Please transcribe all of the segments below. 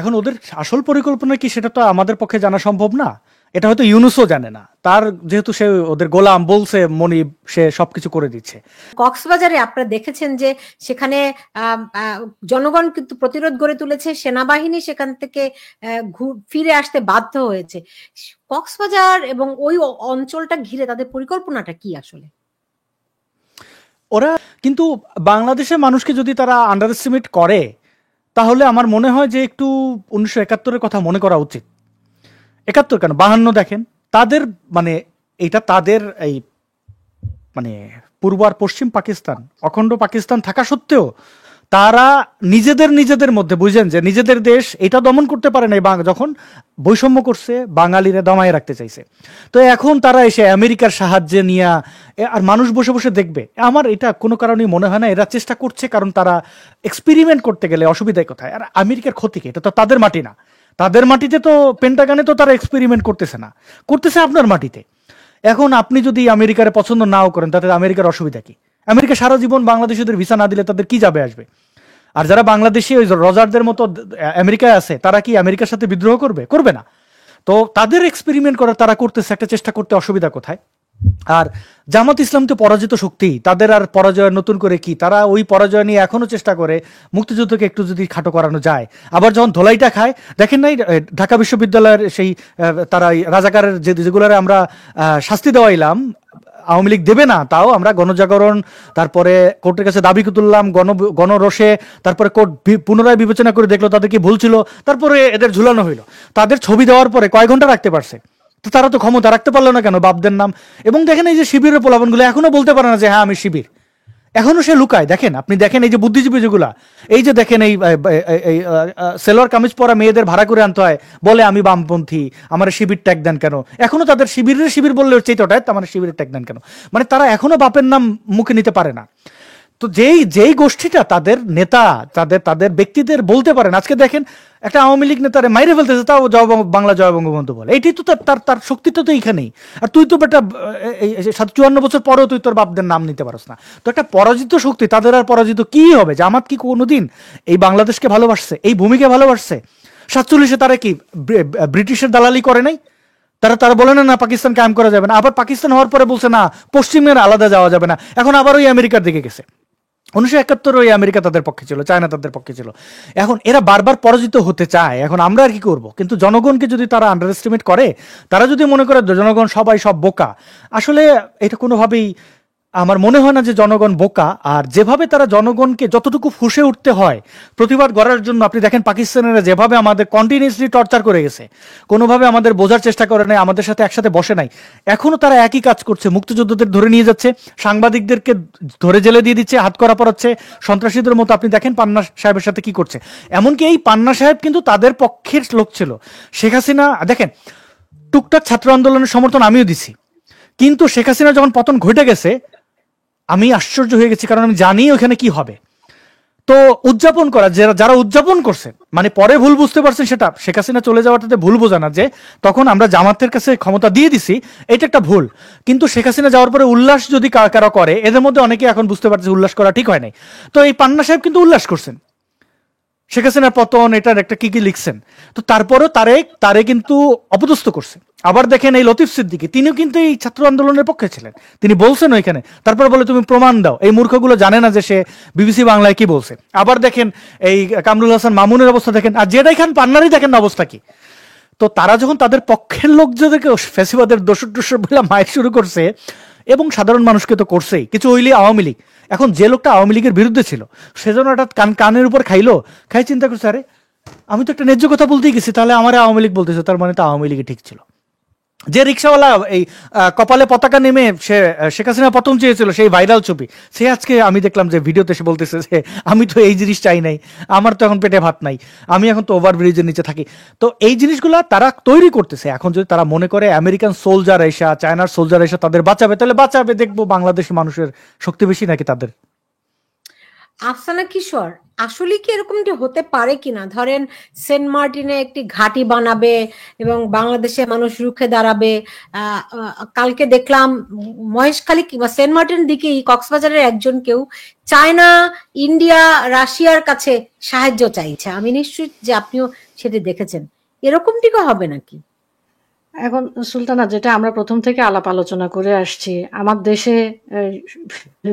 এখন ওদের আসল পরিকল্পনা কি সেটা তো আমাদের পক্ষে জানা সম্ভব না। এটা হয়তো ইউনুসও জানে না, তার যেহেতু সে ওদের গোলাম বলছে মনিব, সে সবকিছু করে দিচ্ছে। কক্সবাজারে আপনারা দেখেছেন যে সেখানে আম, আহ, জনগণ কিন্তু প্রতিরোধ গড়ে তুলেছে, সেনাবাহিনী সেখান থেকে ফিরে আসতে বাধ্য হয়েছে। কক্সবাজার এবং ওই অঞ্চলটা ঘিরে তাদের পরিকল্পনাটা কি আসলে? ওরা কিন্তু বাংলাদেশের মানুষকে যদি তারা আন্ডার এস্টিমেট করে, তাহলে আমার মনে হয় যে একটু 1971-এর কথা মনে করা উচিত। 71 কেন, 52 দেখেন। তাদের মানে এটা তাদের এই মানে পূর্ব আর পশ্চিম পাকিস্তান, অখণ্ড পাকিস্তান থাকা সত্ত্বেও তারা নিজেদের মধ্যে বুঝেন যে নিজেদের দেশ এটা দমন করতে পারে নাই, যখন বৈষম্য করছে বাঙালিরা দমায় রাখতে চাইছে। তো এখন তারা এসে আমেরিকার সাহায্যে নিয়ে আর মানুষ বসে বসে দেখবে। আমার এটা কোনো কারণেই মনে হয় না এরা চেষ্টা করছে, কারণ তারা এক্সপেরিমেন্ট করতে গেলে অসুবিধায় কোথায়? আর আমেরিকার ক্ষতি কি? এটা তো তাদের মাটি না। তাদের মাটিতে তো পেন্টাগানে তো তারা এক্সপেরিমেন্ট করতেছে না, করতেছে আপনার মাটিতে। এখন আপনি যদি আমেরিকার পছন্দ নাও করেন, তাতে আমেরিকার অসুবিধা কি? আমেরিকা সারা জীবন বাংলাদেশিদের ভিসা না দিলে তাদের কি যাবে আসবে? আর যারা বাংলাদেশি ওই রজারদের মতো আমেরিকায় আছে, তারা কি আমেরিকার সাথে বিদ্রোহ করবে? করবে না। তো তাদের এক্সপেরিমেন্ট করা তারা করতেছে, একটা চেষ্টা করতে অসুবিধা কোথায়? আর জামাত ইসলাম তো পরাজিত শক্তি, তাদের আর পরাজয় নতুন করে কি? তারা ওই পরাজয় নিয়ে এখনো চেষ্টা করে মুক্তিযুদ্ধকে একটু যদি খাটো করানো যায়। আবার যখন ধোলাইটা খায়, দেখেন নাই ঢাকা বিশ্ববিদ্যালয়ের সেই তারা রাজাকারের যেগুলোরে আমরা শাস্তি দেওয়াইলাম, আওয়ামী লীগ দেবে না, তাও আমরা গণজাগরণ, তারপরে কোর্টের কাছে দাবি তুললাম, গণরোষে, তারপরে কোর্ট পুনরায় বিবেচনা করে দেখলো তাদের কি ভুল ছিল, তারপরে এদের ঝুলানো হইলো। তাদের ছবি দেওয়ার পরে কয় ঘন্টা রাখতে পারছে? তো তারা তো ক্ষমতা রাখতে পারলো না কেন? বাপদের নাম। এবং দেখেন এই যে শিবিরের পোলাপনগুলো এখনো বলতে পারে না যে হ্যাঁ আমি শিবির, এখনো সে লুকায়। দেখেন, আপনি দেখেন এই যে বুদ্ধিজীবী যেগুলা, এই যে দেখেন এই সেলোয়ার কামিজ পরা মেয়েদের ভাড়া করে আনতে হয়, বলে আমি বামপন্থী, আমার শিবির ট্যাগ দেন কেন? এখনো তাদের শিবির বললে চেতটায় আমার শিবিরের ট্যাগ দেন কেন? মানে তারা এখনো বাপের নাম মুখে নিতে পারে না। তো যেই গোষ্ঠীটা তাদের নেতা, তাদের ব্যক্তিদের বলতে পারেন, আজকে দেখেন একটা আওয়ামী লীগ নেতারে মাইরে ফেলতেছে, তাও বাংলা জয় বঙ্গবন্ধু বলে। এইটাই তো তার শক্তিটা তো এইখানেই। আর তুই তো বেটা 54 বছর পরেও তুই তোর বাপদের নাম নিতে পারস না। তো একটা পরাজিত শক্তি, তাদের আর পরাজিত কি হবে? জামাত কি কোনোদিন এই বাংলাদেশকে ভালোবাসছে, এই ভূমিকে ভালোবাসছে? 47-এ তারা কি ব্রিটিশের দালালি করে নাই? তারা বলে না পাকিস্তান কায়েম করা যাবে না, আবার পাকিস্তান হওয়ার পরে বলছে না পশ্চিমের আলাদা যাওয়া যাবে না, এখন আবার ওই আমেরিকার দিকে গেছে। 1971 ওই আমেরিকা তাদের পক্ষে ছিল, চায়না তাদের পক্ষে ছিল। এখন এরা বারবার পরাজিত হতে চায়, এখন আমরা আর কি করব? কিন্তু জনগণকে যদি তারা আন্ডার এস্টিমেট করে, তারা যদি মনে করে জনগণ সবাই সব বোকা, আসলে এটা কোনোভাবেই আমার মনে হয় না যে জনগণ বোকা। আর যেভাবে তারা জনগণকে যতটুকু ফুঁসে উঠতে হয় প্রতিবাদ করার জন্য, আপনি দেখেন পাকিস্তানিরা যেভাবে আমাদের কন্টিনিউসলি টর্চার করে গেছে, কোনোভাবে আমাদের বোঝার চেষ্টা করে নাই, আমাদের সাথে একসাথে বসে নাই, এখনো তারা একই কাজ করছে। মুক্তিযোদ্ধাদের ধরে নিয়ে যাচ্ছে, সাংবাদিকদেরকে ধরে জেলে দিয়ে দিচ্ছে, হাত করা পড়াচ্ছে সন্ত্রাসীদের মতো। আপনি দেখেন পান্না সাহেবের সাথে কি করছে। এমনকি এই পান্না সাহেব কিন্তু তাদের পক্ষের লোক ছিল। শেখ হাসিনা দেখেন টুকটাক ছাত্র আন্দোলনের সমর্থন আমিও দিছি, কিন্তু শেখ হাসিনা যখন পতন ঘটে গেছে আমি আশ্চর্য হয়ে গেছি, কারণ আমি জানি ওখানে কি হবে। তো উদযাপন করা, যারা উদযাপন করছেন, মানে পরে ভুল বুঝতে পারছেন, সেটা শেখ হাসিনা চলে যাওয়াটাতে ভুল বোঝা না, যে তখন আমরা জামাতের কাছে ক্ষমতা দিয়ে দিছি, এটা একটা ভুল। কিন্তু শেখ হাসিনা যাওয়ার পরে উল্লাস যদি কারা করে, এদের মধ্যে অনেকে এখন বুঝতে পারছে উল্লাস করা ঠিক হয় নাই। তো এই পান্না সাহেব কিন্তু উল্লাস করছেন শেখ হাসিনার পতন, এটার একটা কি কি লিখছেন। তো তারপরও তারে কিন্তু অপদস্থ করছে। আবার দেখেন এই লতিফ সিদ্দিকী, তিনিও কিন্তু এই ছাত্র আন্দোলনের পক্ষে ছিলেন, তিনি বলছেন ওইখানে, তারপর বলে তুমি প্রমাণ দাও। এই মূর্খগুলো জানে না যে সে বিবিসি বাংলায় কি বলছে। আবার দেখেন এই কামরুল হাসান মামুনের অবস্থা দেখেন, আর জেডাই খান পান্নারই দেখেন অবস্থা কি। তো তারা যখন তাদের পক্ষের লোকজনদেরকে ফ্যাসিবাদের দোষর বলে মায়ের শুরু করছে, এবং সাধারণ মানুষকে তো করছেই, কিছু হইলে আওয়ামী লীগ, এখন যে লোকটা আওয়ামী লীগের বিরুদ্ধে ছিল সেজন্য একটা কানের উপর খাইলো, খাই চিন্তা করছে আরে আমি তো একটা ন্যায্য কথা বলতেই গেছি, তাহলে আমার আওয়ামী লীগ বলতেছে, তার মানে তো আওয়ামী লীগই ঠিক ছিল। যে রিক্সাওয়ালা এই কপালে পতাকা নেমে সে শেখ হাসিনা পতন চেয়েছিল, সেই ভাইরাল ছবি, সে আজকে আমি দেখলাম যে ভিডিওতে সে বলতেছে যে আমি তো এই জিনিস চাই নাই, আমার তো এখন পেটে ভাত নাই, আমি এখন তো ওভারব্রিজের নিচে থাকি। তো এই জিনিসগুলো তারা তৈরি করতেছে। এখন যদি তারা মনে করে আমেরিকান সোলজার এসা, চায়নার সোলজার এসা তাদের বাঁচাবে, তাহলে বাঁচাবে। দেখবো বাংলাদেশি মানুষের শক্তি বেশি নাকি তাদের। আফসানা কিশোর, আসলে কি এরকমটি হতে পারে কিনা? ধরেন সেন্ট মার্টিনে একটি ঘাঁটি বানাবে এবং বাংলাদেশে মানুষ রুখে দাঁড়াবে। কালকে দেখলাম মহেশখালী কিংবা সেন্ট মার্টিন দিকেই কক্সবাজারের একজন কেউ চায়না, ইন্ডিয়া, রাশিয়ার কাছে সাহায্য চাইছে। আমি নিশ্চিত যে আপনিও সেটি দেখেছেন। এরকমটি কি হবে নাকি? এখন সুলতানা, যেটা আমরা প্রথম থেকে আলাপ আলোচনা করে আসছি, আমার দেশে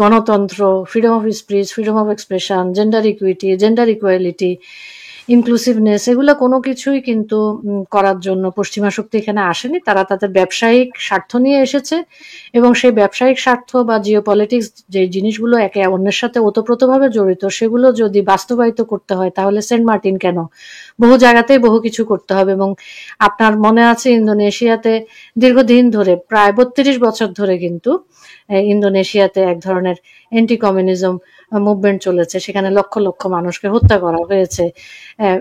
গণতন্ত্র, freedom of speech, freedom of expression, gender equity, gender equality, inclusiveness, এগুলো কোনো কিছুই কিন্তু করার জন্য পশ্চিমা শক্তি এখানে আসেনি। তারা তাদের ব্যবসায়িক স্বার্থ নিয়ে এসেছে এবং সেই ব্যবসায়িক স্বার্থ বা জিওপলিটিক্স যে জিনিসগুলো একে অন্যের সাথে ওতপ্রোতভাবে জড়িত, সেগুলো যদি বাস্তবায়িত করতে হয় তাহলে সেন্ট মার্টিন কেন, বহু জায়গাতেই বহু কিছু করতে হবে। এবং আপনার মনে আছে ইন্দোনেশিয়াতে দীর্ঘদিন ধরে, প্রায় 32 বছর ধরে কিন্তু ইন্দোনেশিয়াতে এক ধরনের অ্যান্টি কমিউনিজম মুভমেন্ট চলেছে, সেখানে লক্ষ লক্ষ মানুষকে হত্যা করা হয়েছে।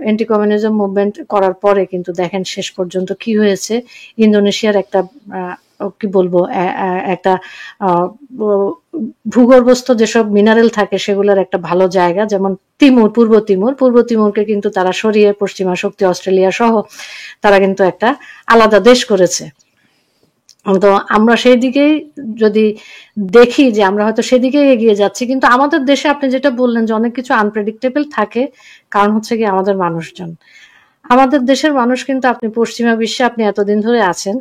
অ্যান্টি কমিউনিজম মুভমেন্ট করার পরে কিন্তু দেখেন শেষ পর্যন্ত কি হয়েছে। ইন্দোনেশিয়ার একটা কি বলবো, একটা ভূগর্ভস্থ যেসব মিনারেল থাকে সেগুলোর একটা ভালো জায়গা, যেমন পূর্ব তিমুরকে কিন্তু তারা সরিয়ে পশ্চিমা শক্তি অস্ট্রেলিয়া সহ তারা কিন্তু একটা আলাদা দেশ করেছে। তো আমরা সেই দিকেই যদি দেখি যে আমরা হয়তো সেদিকেই এগিয়ে যাচ্ছি, কিন্তু আমাদের দেশে আপনি যেটা বললেন যে অনেক কিছু আনপ্রেডিক্টেবল থাকে, কারণ হচ্ছে কি আমাদের মানুষজন, আমাদের দেশের মানুষ কিন্তু, আপনি পশ্চিমা বিশ্বে আপনি এতদিন ধরে আছেন,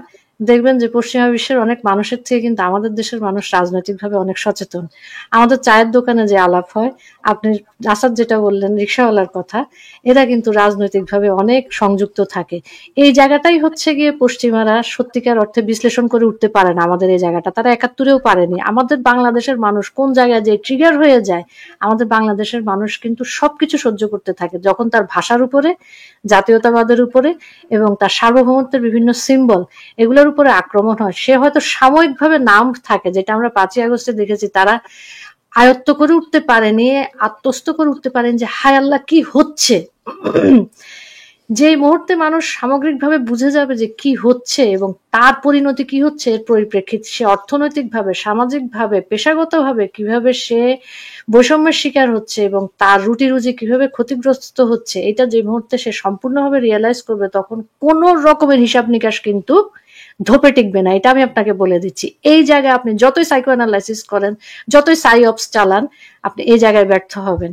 দেখবেন যে পশ্চিমা বিশ্বের অনেক মানুষের থেকে কিন্তু আমাদের দেশের মানুষ রাজনৈতিকভাবে অনেক সচেতন। আমাদের চায়ের দোকানে যে আলাপ হয়, আপনি আসাদ যেটা বললেন রিক্সাওয়ালার কথা, এরা কিন্তু রাজনৈতিকভাবে অনেক সংযুক্ত থাকে। এই জায়গাটাই হচ্ছে গিয়ে পশ্চিমারা সত্যিকার অর্থে বিশ্লেষণ করে উঠতে পারে না। আমাদের এই জায়গাটা তারা 71-এও পারেনি। আমাদের বাংলাদেশের মানুষ কোন জায়গায় যে ট্রিগার হয়ে যায়, আমাদের বাংলাদেশের মানুষ কিন্তু সবকিছু সহ্য করতে থাকে যখন তার ভাষার উপরে, জাতীয়তাবাদের উপরে এবং তার সার্বভৌমত্বের বিভিন্ন সিম্বল এগুলোর উপরে আক্রমণ হয়। সে হয়তো সাময়িকভাবে নাম থাকে, যেটা আমরা 5ই আগস্টে দেখেছি, তারা আয়ত্ত করে উঠতে পারেনি, আত্মস্থ করে উঠতে পারেন যে হায় আল্লাহ কি হচ্ছে। যে মুহূর্তে মানুষ সামগ্রিকভাবে বুঝে যাবে যে কি হচ্ছে এবং তার পরিণতি কি হচ্ছে, এর পরিপ্রেক্ষিতে সে অর্থনৈতিকভাবে, সামাজিকভাবে, পেশাগতভাবে কিভাবে সে বৈষম্যের শিকার হচ্ছে এবং তার রুটি রুজি কিভাবে ক্ষতিগ্রস্ত হচ্ছে, এটা যে মুহূর্তে সে সম্পূর্ণভাবে রিয়েলাইজ করবে, তখন কোন রকমের হিসাব নিকাশ কিন্তু ধোপে টিকবে না। এটা আমি আপনাকে বলে দিচ্ছি। এই জায়গায় আপনি যতই সাইকো অ্যানালাইসিস করেন, যতই সাইঅপস চালান, আপনি এই জায়গায় ব্যর্থ হবেন।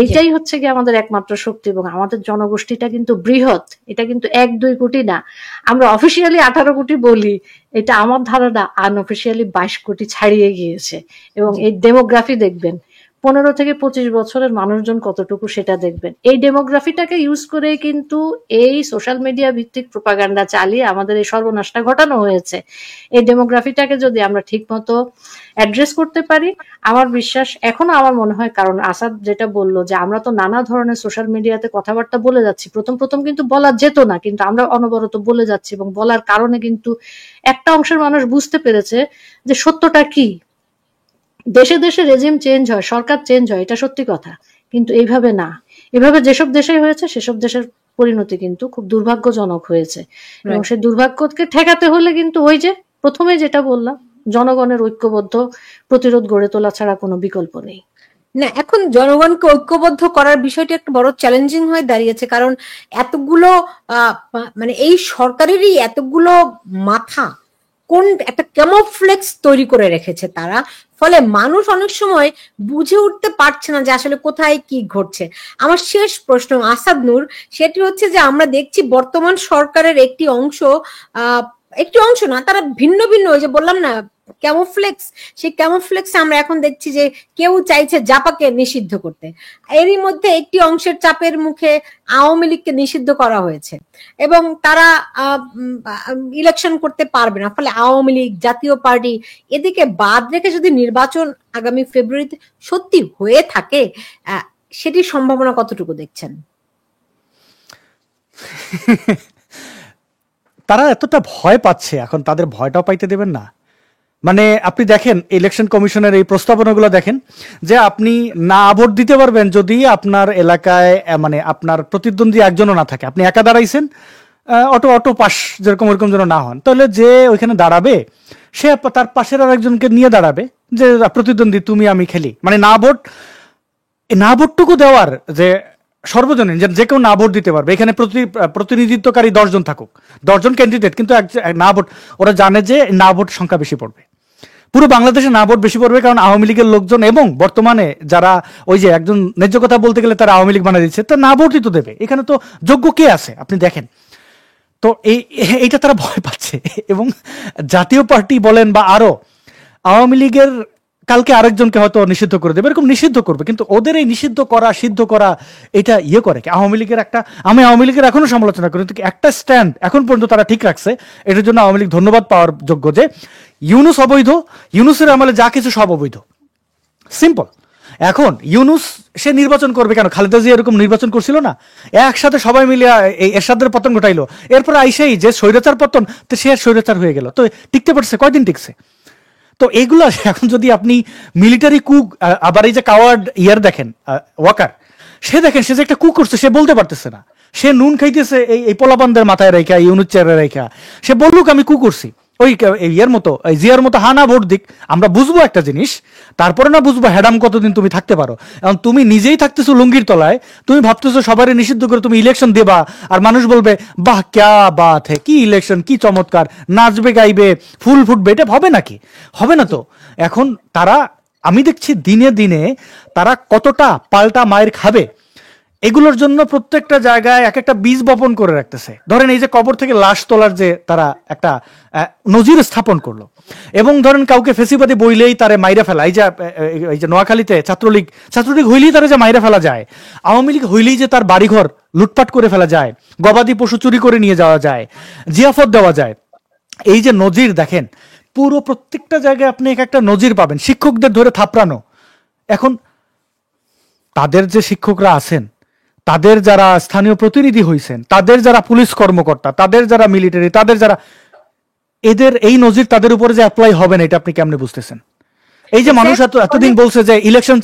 এইটাই হচ্ছে কি আমাদের একমাত্র শক্তি। এবং আমাদের জনগোষ্ঠীটা কিন্তু বৃহৎ, এটা কিন্তু 1-2 কোটি না। আমরা অফিসিয়ালি 18 কোটি বলি, এটা আমার ধারণা আনঅফিসিয়ালি 22 কোটি ছাড়িয়ে গিয়েছে। এবং এই ডেমোগ্রাফি দেখবেন 15 থেকে 25 বছরের মানুষজন কতটুকু, সেটা দেখবেন। এই ডেমোগ্রাফিটাকে ইউজ করে কিন্তু এই সোশ্যাল মিডিয়া ভিত্তিক প্রোপাগান্ডা চালিয়ে আমাদের এই সর্বনাশটা ঘটানো হয়েছে। এই ডেমোগ্রাফিটাকে যদি আমরা ঠিক মতো অ্যাড্রেস করতে পারি, আমার বিশ্বাস, এখনো আমার মনে হয়, কারণ আসাদ যেটা বললো যে আমরা তো নানা ধরনের সোশ্যাল মিডিয়াতে কথাবার্তা বলে যাচ্ছি, প্রথম প্রথম কিন্তু বলা যেত না, কিন্তু আমরা অনবরত বলে যাচ্ছি এবং বলার কারণে কিন্তু একটা অংশের মানুষ বুঝতে পেরেছে যে সত্যটা কি। দেশে দেশে রেজিম চেঞ্জ হয়, সরকার চেঞ্জ হয়, এটা সত্যি কথা, কিন্তু এইভাবে না। এভাবে যেসব দেশে হয়েছে সেসব দেশের পরিণতি কিন্তু খুব দুর্ভাগ্যজনক হয়েছে। এবং সেই দুর্ভাগ্যকে ঠেকাতে হলে কিন্তু ওই যে প্রথমে যেটা বললাম, জনগণের ঐক্যবদ্ধ প্রতিরোধ গড়ে তোলা ছাড়া কোনো বিকল্প নেই। না, এখন জনগণকে ঐক্যবদ্ধ করার বিষয়টি একটা বড় চ্যালেঞ্জিং হয়ে দাঁড়িয়েছে, কারণ এতগুলো মানে এই সরকারেরই এতগুলো মাথা কোন একটা ক্যামোফ্লেক্স তৈরি করে রেখেছে তারা, ফলে মানুষ অনেক সময় বুঝে উঠতে পারছে না যে আসলে কোথায় কি ঘটছে। আমার শেষ প্রশ্ন আসাদ নূর, সেটি হচ্ছে যে আমরা দেখছি বর্তমান সরকারের একটি অংশ না, তারা ভিন্ন ভিন্ন, ওই যে বললাম না ক্যামোফ্লেক্স, সেই ক্যামোফ্লেক্স আমরা এখন দেখছি যে কেউ চাইছে জাপাকে নিষিদ্ধ করতে, এরই মধ্যে একটি অংশের চাপের মুখে আওয়ামী লীগকে নিষিদ্ধ করা হয়েছে এবং তারা ইলেকশন করতে পারবে না। ফলে আওয়ামী লীগ, জাতীয় পার্টি এদিকে বাদ রেখে যদি নির্বাচন আগামী ফেব্রুয়ারিতে সত্যি হয়ে থাকে, সেটির সম্ভাবনা কতটুকু দেখছেন? তারা এতটা ভয় পাচ্ছে, এখন তাদের ভয়টাও পাইতে দেবেন না। মানে আপনি দেখেন ইলেকশন কমিশনের এই প্রস্তাবনাগুলো দেখেন যে আপনি না ভোট দিতে পারবেন যদি আপনার এলাকায় মানে আপনার প্রতিদ্বন্দ্বী একজনও না থাকে, আপনি একা দাঁড়াইছেন, অটো পাস যেরকম ওরকম যেন না হন, তাহলে যে ওইখানে দাঁড়াবে সে তার পাশের আর একজনকে নিয়ে দাঁড়াবে যে প্রতিদ্বন্দ্বী তুমি আমি খেলি, মানে না ভোট এই না ভোটটুকু দেওয়ার যে সর্বজনীন যে কেউ না ভোট দিতে পারবে, এখানে প্রতিনিধিত্বকারী 10 জন থাকুক, 10 জন ক্যান্ডিডেট, কিন্তু না ভোট, ওরা জানে যে না ভোট সংখ্যা বেশি পড়বে, পুরো বাংলাদেশে না ভোট বেশি পড়বে, কারণ আওয়ামী লীগের লোকজন এবং বর্তমানে যারা ওই যে একজন ন্যায্য কথা বলতে গেলে তারা আওয়ামী লীগ বানিয়ে দিচ্ছে, তা না ভোটই তো দেবে, এখানে তো যোগ্য কে আছে আপনি দেখেন। তো এইটা তারা ভয় পাচ্ছে, এবং জাতীয় পার্টি বলেন বা আরো আওয়ামী লীগের কালকে আরেকজনকে হয়তো নিষিদ্ধ করে দেবে, এরকম নিষিদ্ধ করবে, কিন্তু ওদের এই নিষিদ্ধ করা সিদ্ধ করা এটা করে কি আওয়ামী লীগের আমি আওয়ামী লীগের এখনো সমালোচনা করি, কিন্তু একটা স্ট্যান্ড এখন পর্যন্ত তারা ঠিক রাখছে, এটার জন্য আওয়ামী লীগ ধন্যবাদ পাওয়ার যোগ্য, যে ইউনুস অবৈধ, ইউনুসের আমলে যা কিছু সব অবৈধ, সিম্পল। এখন ইউনুস সে নির্বাচন করবে কেন? খালেদা জিয়া এরকম নির্বাচন করছিল না, একসাথে সবাই মিলে এই এরশাদের পতন ঘটাইলো, এরপর আইসেই যে স্বৈরাচার পতন, তো সে স্বৈরাচার হয়ে গেল, তো টিকতে পারছে কয়দিন টিকছে? তো এইগুলো এখন যদি আপনি মিলিটারি কুক, আবার এই যে কাওয়ার্ড দেখেন ওয়াকার, সে দেখেন সে যে একটা কু করছে সে বলতে পারতেছে না, সে নুন খাইতেছে এই পোলাপানদের মাথায় রেখা, ইউনুস চেয়ারে রেখা, সে বলুক আমি কু করছি, ওই মতো জিয়ার মতো হানা ভোট দিক, আমরা বুঝবো একটা জিনিস, তারপরে না বুঝবো হ্যাডাম কতদিন তুমি থাকতে পারো। এখন তুমি নিজেই থাকতেছো লুঙ্গির তলায়, তুমি ভাবতেছো সবারই নিষিদ্ধ করে তুমি ইলেকশন দেবা, আর মানুষ বলবে বাহ ক্যা বাত হ্যাঁ, কি ইলেকশন, কি চমৎকার, নাচবে গাইবে ফুল ফুটবে, এটা হবে নাকি? হবে না তো। এখন তারা, আমি দেখছি দিনে দিনে তারা কতটা পাল্টা মায়ের খাবে, এগুলোর জন্য প্রত্যেকটা জায়গায় এক একটা বীজ বপন করে রাখতেছে। ধরেন এই যে কবর থেকে লাশ তোলার যে তারা একটা নজির স্থাপন করলো, এবং ধরেন কাউকে ফেসিবাদী বইলেই তারে মাইরা ফেলা, এই যে নোয়াখালীতে ছাত্রলীগ হইলেই তারা যে মাইরা ফেলা যায়, আওয়ামী লীগ হইলেই যে তার বাড়িঘর লুটপাট করে ফেলা যায়, গবাদি পশু চুরি করে নিয়ে যাওয়া যায়, জিয়াফত দেওয়া যায়, এই যে নজির দেখেন, পুরো প্রত্যেকটা জায়গায় আপনি একটা নজির পাবেন। শিক্ষকদের ধরে থাপড়ানো, এখন তাদের যে শিক্ষকরা আছেন, তাদের যারা স্থানীয় প্রতিনিধি হয়েছেন, তাদের যারা পুলিশ কর্মকর্তা, তাদের যারা মিলিটারি, তাদের যারা, এদের এই নজির তাদের উপরে যে অ্যাপ্লাই হবে না, এটা আপনি কেমনে বুঝতেছেন? এই যে মানুষ এতদিন বলছে যে ইলেকশন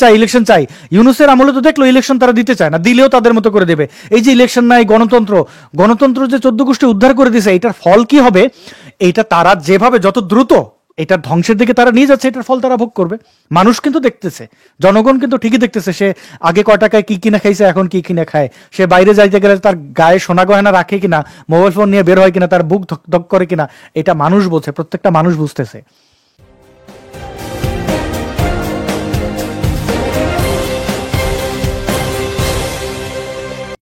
চাই, ইউনুসের আমলে তো দেখলো ইলেকশন তারা দিতে চায় না, দিলেও তাদের মতো করে দেবে। এই যে ইলেকশন নাই, গণতন্ত্র যে 14 গোষ্ঠী উদ্ধার করে দিয়েছে, এটার ফল কি হবে? এটা তারা যেভাবে যত দ্রুত এটার ধ্বংসের দিকে তারা নিয়ে যাচ্ছে, এটার ফল তারা ভোগ করবে। মানুষ কিন্তু দেখতেছে, জনগণ কিন্তু ঠিকই দেখতেছে, সে আগে কয় টাকায় কি কিনে খাইছে, এখন কি কিনে খায়, সে বাইরে যাইতে গেলে তার গায়ে সোনা গয়না রাখে কিনা, মোবাইল ফোন নিয়ে বের হয় কিনা, তার বুক ধক ধক করে কিনা, এটা মানুষ বলছে, প্রত্যেকটা মানুষ বুঝতেছে।